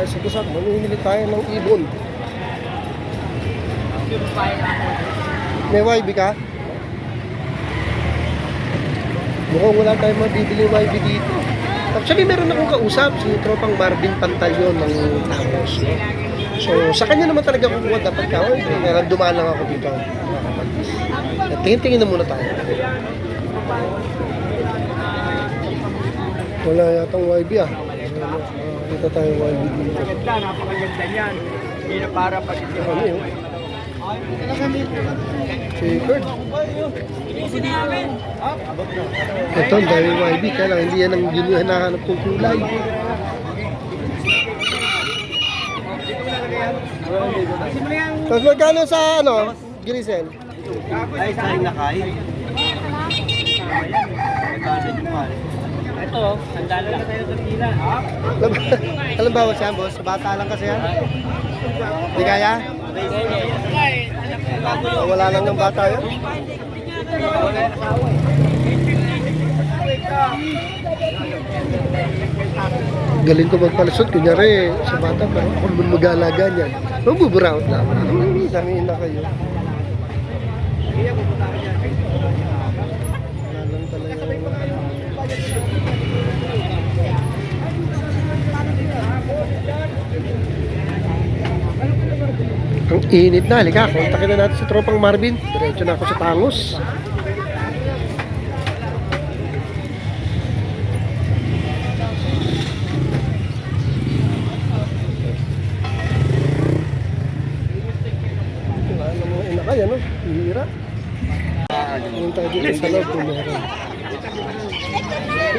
Sige sa mamimili tayo ng ibon. May YB ka? Mukhang wala tayong mabibili YB dito. Actually, meron akong kausap, si Tropang Marvin Pantalyon ng Tamos. So, sa kanya naman talaga kukuha dapat ka. Kaya dumaan lang ako dito. Tingin-tingin na muna tayo. Wala yatang YB ah. Dito tayo YB dito. Napakaganda niyan. Hindi na para pag-isip. Kami oh. Shapered. Ito, ang dami YB. Kaya lang, hindi yan ang hinahanap kong kulay. Tapos magkano sa ano? Grisel? Ay, kain na kain. Ito, sandal lang tayo sa tila. Alam ba siya, boss? Bata lang kasi yan. Hindi kaya? Wala lang ng bata yun. Galing ko magpalusot. Kunyari, sa bata, parang ako naman mag-aalaga niyan. Mabuburaot lang. Damiin na kayo. Wala lang talaga. Ang init na. Halika, kontakin na natin si Tropang Marvin. Diretso na ako sa Tangos. Ano mo inakay, ano? Hihira. Yung tayo dito sa loob kung meron.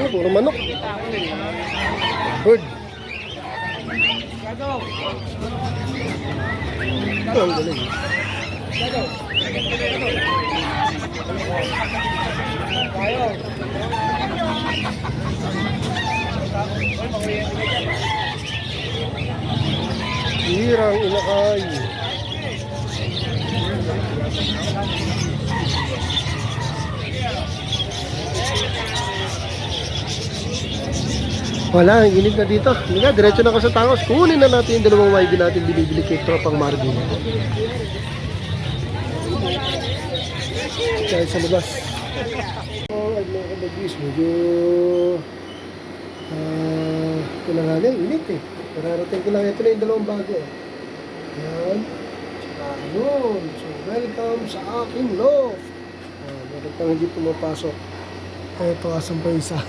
Puro manok. Bird. Ito ang galing. Hirang inakay. Wala, ang init na dito. Hindi nga, diretso na ako sa Tangos. Kunin na natin yung dalawang YB natin binibili kay Tropang Marvin. Kahit sa labas. At mga kabagis, medyo pinangalan, init eh. Nararating ko lang, ito na yung dalawang bago. Yan. Tsaka yun. So, welcome sa aking loft. Meron pang hindi pumapasok. Ito, asang pa isa.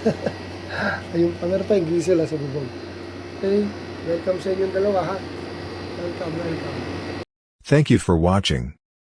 Ayun pa, meron pa yung grisel sa bubong. Okay, welcome sa inyong dalawa ha. Welcome, welcome. Thank you for watching.